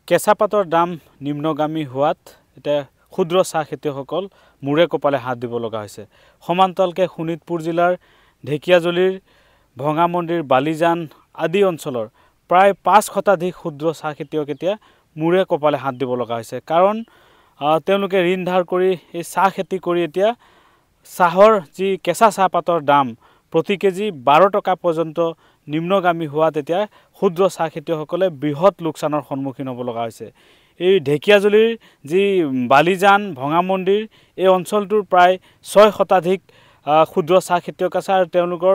কেঁচা পাতৰ দাম নিম্নগামী হোৱাত এতিয়া ক্ষুদ্ৰ চাহ খেতিয়কসকল মূৰে কপালে হাত দিব লগা হৈছে। সমান্তৰালকৈ শোণিতপুৰ জিলাৰ ঢেকিয়াজুলিৰ ভঙা মন্দিৰ বালিজান আদি অঞ্চলৰ প্ৰায় 5 শতাধিক ক্ষুদ্ৰ চাহ খেতিয়ক এতিয়া মূৰে কপালে হাত দিব লগা হৈছে। কাৰণ তেওঁলোকে ঋণ ধাৰ কৰি এই চাহ খেতি কৰি এতিয়া চাহৰ যি কেঁচা চাহপাতৰ দাম প্ৰতি কেজি 12 টকা পৰ্যন্ত নিম্নগামী হোৱাত এতিয়া ক্ষুদ্ৰ চাহ খেতিয়কসকলে বৃহৎ লোকচানৰ সন্মুখীন হ'ব লগা হৈছে। এই ঢেকিয়াজুলিৰ যি বালিজান ভঙা মন্দিৰ এই অঞ্চলটোৰ প্ৰায় 6 শতাধিক ক্ষুদ্ৰ চাহ খেতিয়ক আছে আৰু তেওঁলোকৰ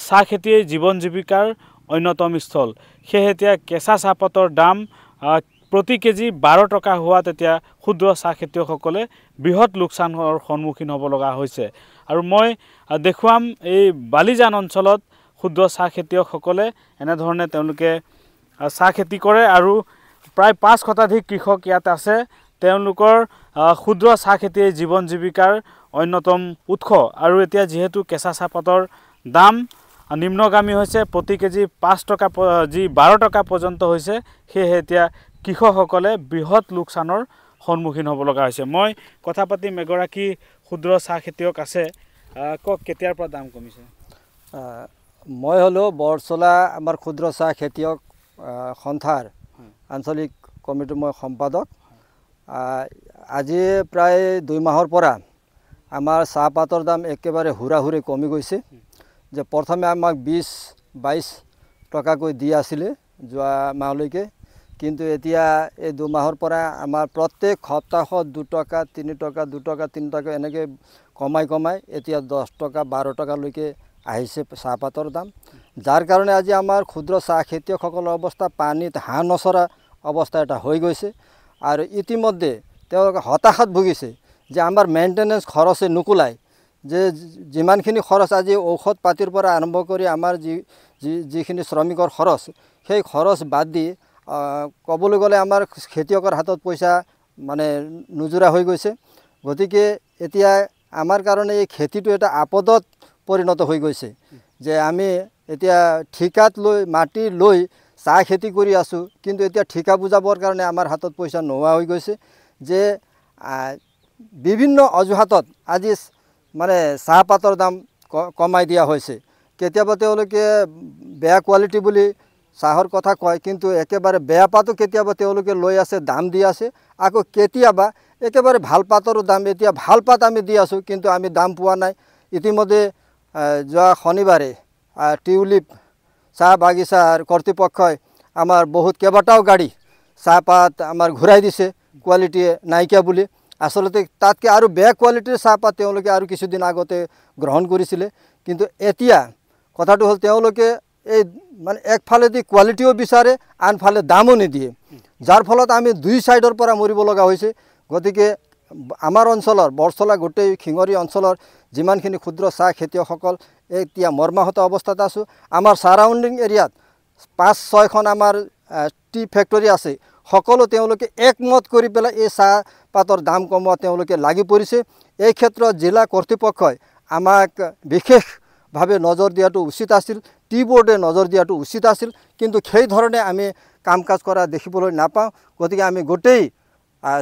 চাহ খেতিয়ে জীৱন জীৱিকাৰ অন্যতম স্থল। সেয়ে এতিয়া কেঁচা চাহপাতৰ দাম প্ৰতি কেজি 12 টকা হোৱাত এতিয়া ক্ষুদ্ৰ চাহ খেতিয়কসকলে বৃহৎ লোকচানৰ সন্মুখীন হ'ব লগা হৈছে। আৰু মই দেখুৱাম এই বালিজান অঞ্চলত ক্ষুদ্ৰ চাহ খেতিয়কসকলে এনেধৰণে তেওঁলোকে চাহ খেতি কৰে আৰু প্ৰায় 5 শতাধিক কৃষক ইয়াত আছে। তেওঁলোকৰ ক্ষুদ্ৰ চাহ খেতিয়ে জীৱন জীৱিকাৰ অন্যতম উৎস। আৰু এতিয়া যিহেতু কেঁচা চাহপাতৰ দাম নিম্নগামী হৈছে, প্ৰতি কেজি 5 টকা যি 12 টকা পৰ্যন্ত হৈছে, সেয়েহে এতিয়া কৃষকসকলে বৃহৎ লোকচানৰ সন্মুখীন হ'ব লগা হৈছে। মই কথা পাতিম এগৰাকী ক্ষুদ্ৰ চাহ খেতিয়ক আছে। কওক, কেতিয়াৰ পৰা দাম কমিছে? মই হলো বৰচলা আমাৰ ক্ষুদ্ৰ চাহ খেতিয়ক সন্থাৰ আঞ্চলিক কমিটিৰ মই সম্পাদক। আজি প্ৰায় 2 মাহৰ পৰা আমাৰ চাহপাতৰ দাম একেবাৰে হুৰাহুৰে কমি গৈছে। যে প্ৰথমে আমাক 20-22 টকাকৈ দি আছিলে যোৱা মাহলৈকে, কিন্তু এতিয়া এই 2 মাহৰ পৰা আমাৰ প্ৰত্যেক সপ্তাহত 2 টকা 3 টকা 2 টকা 3 টকা এনেকৈ কমাই এতিয়া 10 টকা 12 টকালৈকে আহিছে চাহপাতৰ দাম। যাৰ কাৰণে আজি আমাৰ ক্ষুদ্ৰ চাহ খেতিয়কসকলৰ অৱস্থা পানীত হাঁহ নচৰা অৱস্থা এটা হৈ গৈছে। আৰু ইতিমধ্যে তেওঁলোকে হতাশাত ভুগিছে যে আমাৰ মেইনটেনেন্স খৰচে নুকুলায়। যে যিমানখিনি খৰচ আজি ঔষধ পাতিৰ পৰা আৰম্ভ কৰি আমাৰ যিখিনি শ্ৰমিকৰ খৰচ, সেই খৰচ বাদ দি ক'বলৈ গ'লে আমাৰ খেতিয়কৰ হাতত পইচা মানে নোজোৰা হৈ গৈছে। গতিকে এতিয়া আমাৰ কাৰণে এই খেতিটো এটা আপদত পৰিণত হৈ গৈছে। যে আমি এতিয়া ঠিকাত লৈ মাটি লৈ চাহ খেতি কৰি আছোঁ, কিন্তু এতিয়া ঠিকা বুজাবৰ কাৰণে আমাৰ হাতত পইচা নোহোৱা হৈ গৈছে। যে বিভিন্ন অজুহাতত আজি মানে চাহপাতৰ দাম কমাই দিয়া হৈছে। কেতিয়াবা তেওঁলোকে বেয়া কোৱালিটি বুলি চাহৰ কথা কয়, কিন্তু একেবাৰে বেয়া পাতো কেতিয়াবা তেওঁলোকে লৈ আছে, দাম দি আছে। আকৌ কেতিয়াবা একেবাৰে ভাল পাতৰো দাম, এতিয়া ভাল পাত আমি দি আছোঁ কিন্তু আমি দাম পোৱা নাই। ইতিমধ্যে যোৱা শনিবাৰে টিউলিপ চাহ বাগিচাৰ কৰ্তৃপক্ষই আমাৰ বহুত কেইবাটাও গাড়ী চাহপাত আমাৰ ঘূৰাই দিছে কোৱালিটি নাইকিয়া বুলি। আচলতে তাতকৈ আৰু বেয়া কোৱালিটিৰ চাহপাত তেওঁলোকে আৰু কিছুদিন আগতে গ্ৰহণ কৰিছিলে। কিন্তু এতিয়া কথাটো হ'ল তেওঁলোকে এই মানে একফালেদি কোৱালিটিও বিচাৰে, আনফালে দামো নিদিয়ে, যাৰ ফলত আমি 2 ছাইডৰ পৰা মৰিব লগা হৈছে। গতিকে আমাৰ অঞ্চলৰ বৰচলা গোটেই শিঙৰি অঞ্চলৰ যিমানখিনি ক্ষুদ্ৰ চাহ খেতিয়কসকল এতিয়া মৰ্মাহত অৱস্থাত আছোঁ। আমাৰ ছাৰাউণ্ডিং এৰিয়াত 5-6খন আমাৰ টি ফেক্টৰী আছে। সকলো তেওঁলোকে একমত কৰি পেলাই এই চাহপাতৰ দাম কমোৱা তেওঁলোকে লাগি পৰিছে। এই ক্ষেত্ৰত জিলা কৰ্তৃপক্ষই আমাক বিশেষভাৱে নজৰ দিয়াটো উচিত আছিল, টি বোৰ্ডে নজৰ দিয়াটো উচিত আছিল, কিন্তু সেই ধৰণে আমি কাম কাজ কৰা দেখিবলৈ নাপাওঁ। গতিকে আমি গোটেই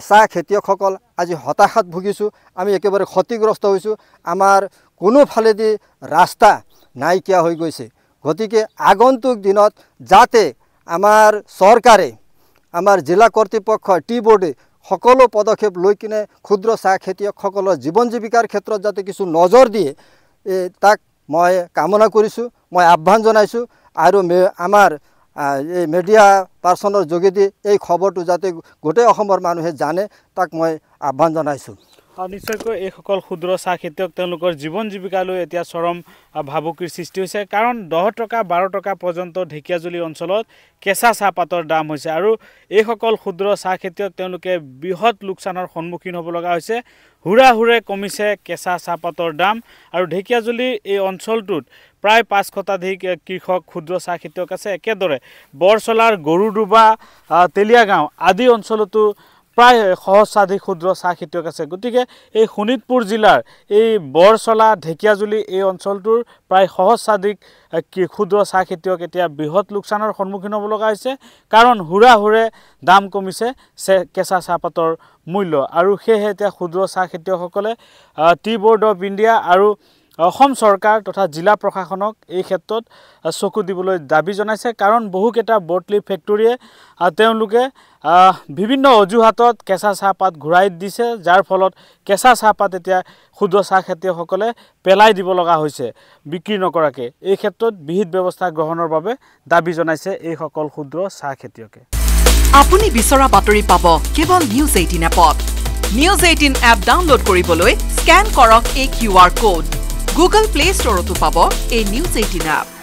চাহ খেতিয়কসকল আজি হতাশাত ভুগিছোঁ, আমি একেবাৰে ক্ষতিগ্ৰস্ত হৈছোঁ। আমাৰ কোনোফালেদি ৰাস্তা নাইকিয়া হৈ গৈছে। গতিকে আগন্তুক দিনত যাতে আমাৰ চৰকাৰে, আমাৰ জিলা কৰ্তৃপক্ষ, টি বোৰ্ডে সকলো পদক্ষেপ লৈ কিনে ক্ষুদ্ৰ চাহ খেতিয়কসকলৰ জীৱন জীৱিকাৰ ক্ষেত্ৰত যাতে কিছু নজৰ দিয়ে, তাক মই কামনা কৰিছোঁ, মই আহ্বান জনাইছোঁ। আৰু আমাৰ এই মিডিয়া পাৰ্চনৰ যোগেদি এই খবৰটো যাতে গোটেই অসমৰ মানুহে জানে, তাক মই আহ্বান জনাইছোঁ। নিশ্চয়কৈ এইসকল ক্ষুদ্ৰ চাহ খেতিয়ক তেওঁলোকৰ জীৱন জীৱিকালৈ এতিয়া চৰম ভাবুকিৰ সৃষ্টি হৈছে। কাৰণ 10 টকা 12 টকা পৰ্যন্ত ঢেকিয়াজুলি অঞ্চলত কেঁচা চাহপাতৰ দাম হৈছে। আৰু এইসকল ক্ষুদ্ৰ চাহ খেতিয়ক তেওঁলোকে বৃহৎ লোকচানৰ সন্মুখীন হ'ব লগা হৈছে। হুৰাহুৰে কমিছে কেঁচা চাহপাতৰ দাম। আৰু ঢেকিয়াজুলিৰ এই অঞ্চলটোত প্ৰায় 5 শতাধিক কৃষক ক্ষুদ্ৰ চাহ খেতিয়ক আছে। একেদৰে বৰচলাৰ গৰুডুবা, তেলীয়া গাঁও আদি অঞ্চলতো প্ৰায় সহস্ৰাধিক ক্ষুদ্ৰ চাহ খেতিয়ক আছে। গতিকে এই শোণিতপুৰ জিলাৰ এই বৰচলা ঢেকিয়াজুলি এই অঞ্চলটোৰ প্ৰায় সহস্ৰাধিক ক্ষুদ্ৰ চাহ খেতিয়ক এতিয়া বৃহৎ লোকচানৰ সন্মুখীন হ'ব লগা হৈছে, কাৰণ হুৰাহুৰে দাম কমিছে কেঁচা চাহপাতৰ মূল্য। আৰু সেয়েহে এতিয়া ক্ষুদ্ৰ চাহ খেতিয়কসকলে টি বোৰ্ড অফ ইণ্ডিয়া আৰু অসম চৰকাৰ তথা জিলা প্ৰশাসনক এই ক্ষেত্ৰত চকু দিবলৈ দাবী জনাইছে, কাৰণ বহুকেইটা বটলি ফেক্টৰীয়ে তেওঁলোকে বিভিন্ন অজুহাতত কেঁচা চাহপাত ঘূৰাই দিছে, যাৰ ফলত কেঁচা চাহপাত এতিয়া ক্ষুদ্ৰ চাহ খেতিয়কসকলে পেলাই দিব লগা হৈছে বিক্ৰী নকৰাকৈ। এই ক্ষেত্ৰত বিহিত ব্যৱস্থা গ্ৰহণৰ বাবে দাবী জনাইছে এইসকল ক্ষুদ্ৰ চাহ খেতিয়কে। আপুনি বিচৰা বাতৰি পাব কেৱল নিউজ 18 এপত। নিউজ 18 এপ ডাউনলোড কৰিবলৈ স্কেন কৰক এই QR কোড। গুগল প্লে ষ্টৰতো পাব এই নিউজ 18 এপ।